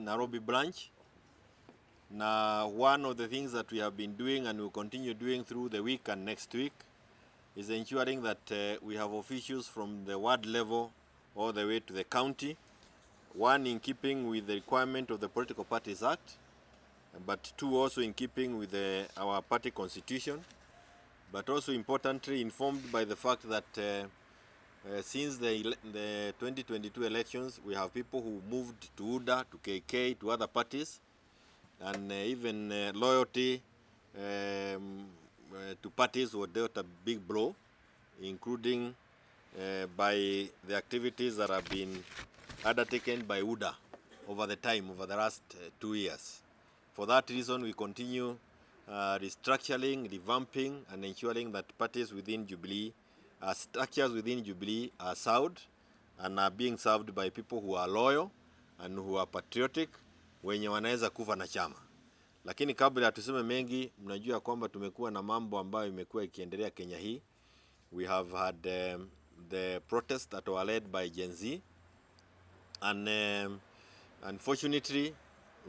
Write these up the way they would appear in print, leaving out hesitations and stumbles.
Nairobi branch. Now, one of the things that we have been doing and will continue doing through the week and next week is ensuring that we have officials from the ward level all the way to the county, one in keeping with the requirement of the Political Parties Act, but two also in keeping with our party constitution, but also importantly informed by the fact that since the 2022 elections, we have people who moved to UDA, to KK, to other parties, and even loyalty to parties were dealt a big blow, including by the activities that have been undertaken by UDA over the last 2 years. For that reason, we continue restructuring, revamping, and ensuring that parties within Jubilee, structures within Jubilee are served and are being served by people who are loyal and who are patriotic, wenye wanaweza kufa na chama. Lakini kabla ya tuseme mengi, mnajua kwamba tumekuwa na mambo ambayo imekuwa ikiendelea Kenya hii. We have had the protests that were led by Gen Z, and unfortunately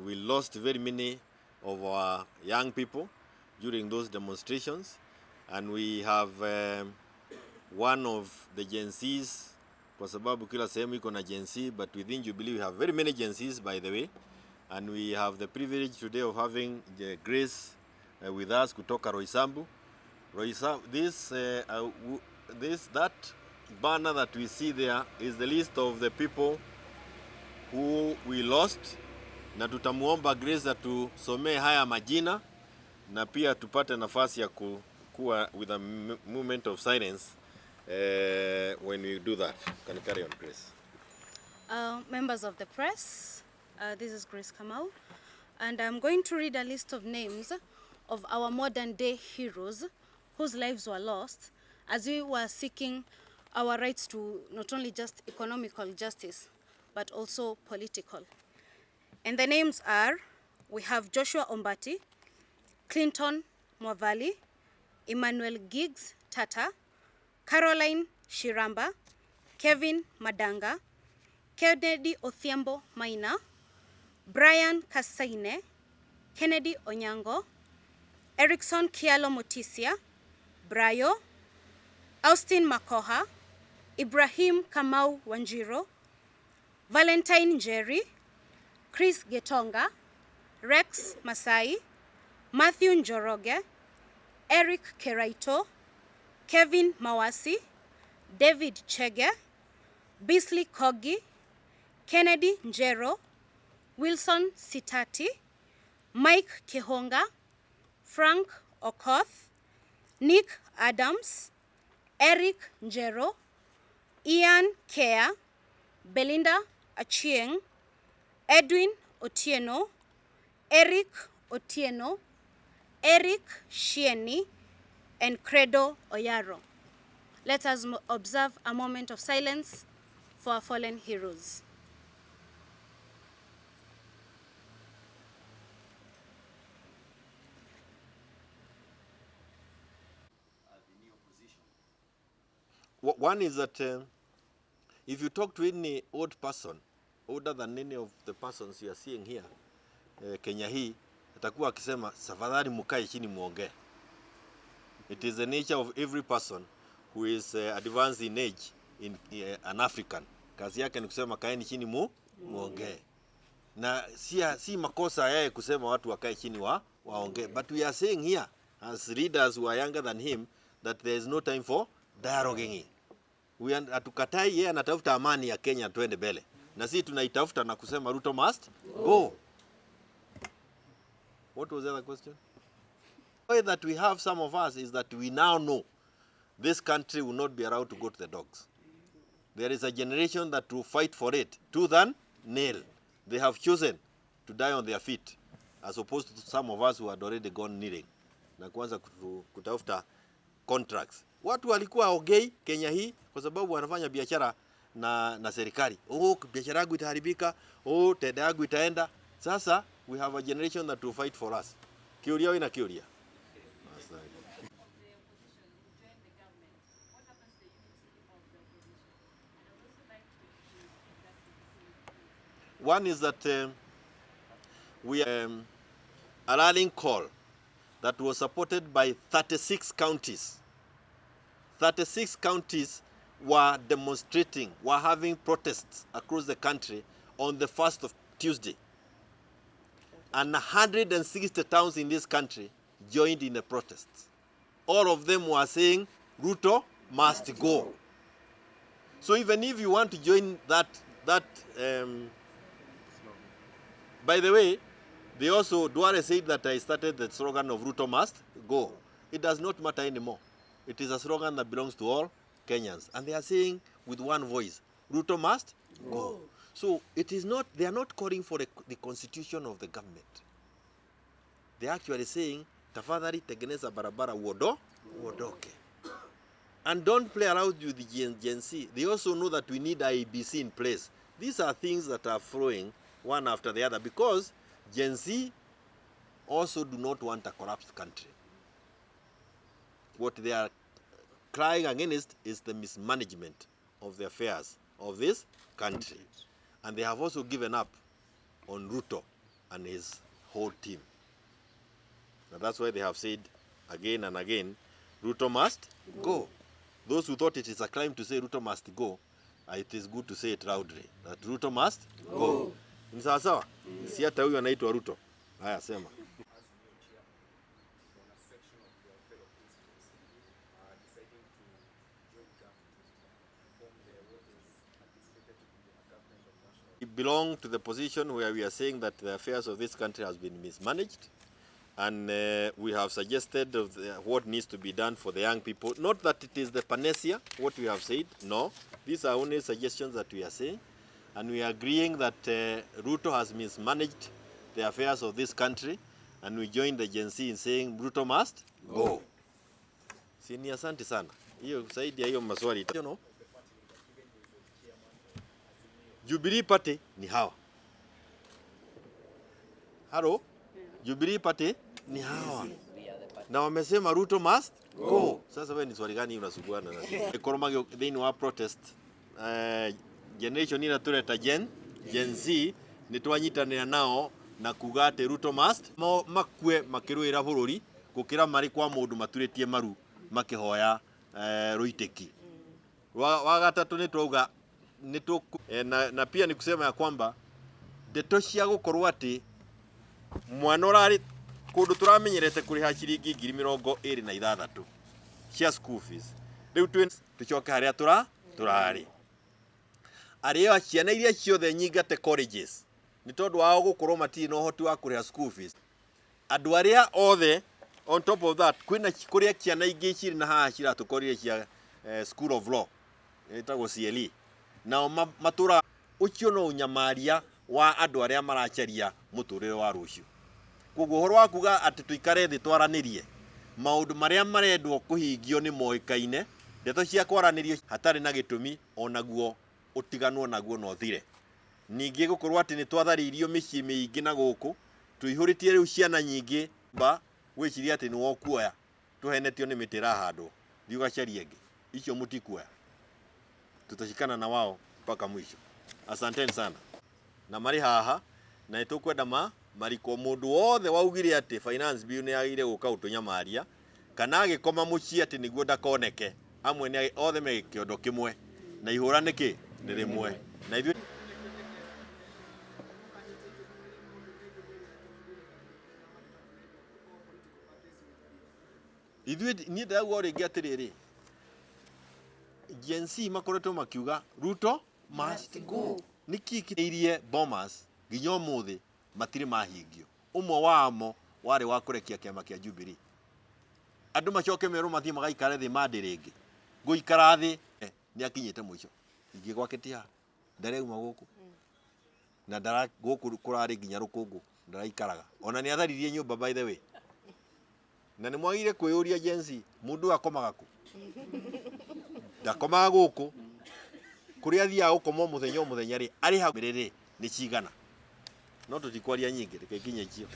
we lost very many of our young people during those demonstrations, and we have one of the Gen Zs, kwa sababu kila sehemu iko na Gen Z, but within Jubilee we have very many Gen Zs, by the way, and we have the privilege today of having Grace with us kutoka Roysambu. That banner that we see there is the list of the people who we lost, na tutamuomba Grace atusomee haya majina na pia tupate nafasi ya kuwa with a moment of silence when we do that. Can you carry on, Grace? Members of the press, this is Grace Kamau, and I'm going to read a list of names of our modern day heroes whose lives were lost as we were seeking our rights to not only just economical justice, but also political. And the names are, we have Joshua Ombati, Clinton Mwavali, Emmanuel Giggs Tata, Caroline Shiramba, Kevin Madanga, Kennedy Othiambo Maina, Brian Kasaine, Kennedy Onyango, Erickson Kialo Motisia, Brayo, Austin Makoha, Ibrahim Kamau Wanjiro, Valentine Njeri, Chris Getonga, Rex Masai, Matthew Njoroge, Eric Keraito, Kevin Mawasi, David Chege, Bisley Kogi, Kennedy Njero, Wilson Sitati, Mike Kihonga, Frank Okoth, Nick Adams, Eric Njero, Ian Kea, Belinda Achieng, Edwin Otieno, Eric Otieno, Eric Shieni, and Credo Oyaro. Let us observe a moment of silence for our fallen heroes. One is that if you talk to any old person, older than any of the persons you are seeing here, Kenya hii, atakuwa akisema, safadhali mukae chini muongee. It is the nature of every person who is advanced in age, in an African. Kazi yake ni kusema kaeni chini muongee. Na si makosa yeye kusema watu wakae chini waongee. But we are saying here, as readers who are younger than him, that there is no time for dialoguing. Hatukatai yeye anatafuta amani ya Kenya tuende mbele. Na sisi tunaitafuta na kusema Ruto must go. What was the other question? The way that we have some of us is that we now know this country will not be allowed to go to the dogs. There is a generation that will fight for it tooth and nail. They have chosen to die on their feet as opposed to some of us who had already gone kneeling na kuanza kutafuta contracts. Watu walikuwa ogei Kenya hii kwa sababu wanafanya biashara na serikali. Biashara yangu itaharibika, tenda yangu itaenda. Sasa we have a generation that will fight for us. Kiuria ina kiuria. One is that we a rallying call that was supported by 36 counties. 36 counties were demonstrating, were having protests across the country on the 1st of Tuesday. And 160 towns in this country joined in the protests. All of them were saying, Ruto must go. So even if you want to join that by the way, they also, Duare said that I started the slogan of Ruto must go. It does not matter anymore. It is a slogan that belongs to all Kenyans. And they are saying with one voice, Ruto must go. So it is not, they are not calling for the constitution of the government. They are actually saying, tafadhali tegeneza barabara uondoke. And don't play around with the Gen Z. They also know that we need IEBC in place. These are things that are flowing one after the other because Gen Z also do not want a corrupt country. What they are crying against is the mismanagement of the affairs of this country. And they have also given up on Ruto and his whole team. And that's why they have said again and again, Ruto must go. Those who thought it is a crime to say Ruto must go, it is good to say it loudly, that Ruto must go. Ni sawa sawa? Si hata huyu anaitwa Ruto. Haya, sema. We belong to the position where we are saying that the affairs of this country has been mismanaged. And we have suggested of what needs to be done for the young people. Not that it is the panacea, what we have said, no. These are only suggestions that we are saying. And we are agreeing that Ruto has mismanaged the affairs of this country. And we join the Gen Z in saying Ruto must go. Sini asante sana. Hiyo saidi ya hiyo maswali. You know? Jubilee Party ni hawa. Hello? Jubilee Party ni hawa. Na wamesema Ruto must go. Sasa wewe ni swali gani unasuguana na sisi? Ekoromagio thini wa protest generation ina tureta Gen Z ni twanyitanira nao na kuga ati Ruto must makue makirwira bururi gukira mari kwa mundu maturitie maru makihoya ruiteki. Wa gatatu ni twauga ni na pia ni kusema ya kwamba ndeto cia gukorwo ati mwana urari kundu turamenyerete kuriha ciringi 26,000 cia school fees riu tucoke haria turari aria ciana iria ciothe nyingate colleges ni tondu wao gukorwo matiri no hoti wa kuriha school fees andu aria othe on top of that kwina kuria ciana ingi ciri na haha ciratukorire cia school of law etagwo CLE nao matura ucio no unyamaria wa andu aria maracharia muturire wa rucio. Koguo horo wa kuga ati tuikare thi twaranirie maundu maria marendwo kuhingio ni moikaine ndeto cia kwaranirio hatari na gitumi onaguo utiganwo naguo no thire ningi gukorwo ati ni twatharirio micii miingi na guku tuihuritie riu ciana nyingi ba wiciria ati ni wokuoya tuhenetio ni mitira handwo thiugacarie ngi icio mutikuoya tutashikana na wao mpaka mwisho. Asanteni sana na mari haha na itukwenda mariko mundu wothe waugire ati finance bill ni yagire guka utunyamaria kana agikoma mucii ati niguo ndakoneke amwe ni othe me kiondo kimwe na ihura niki ni rimwe na ithuĩ ni ndagwo ringi atiriri Gen Z makoretwo makiuga Ruto must go nikikiirie bombers nginya umuthi matire mahingio umwe wamo wari wa kurekia kiama kia Jubilee andu macoke meru mathie magaikare thi mandi ringi guikara thi ni akinyite mwico ingi gwake tia ndareuma guku na ndara guku kurari nginya rukungu ndaraikaraga ona ni atharirie nyumba by the way na ni mwagire kwiyuria Gen Z mundu akomaga ku ndakomaga guku kuria thia ukoma muthenya ri ari ha miriri ni cigana no tutikwaria nyingi reke kinye icio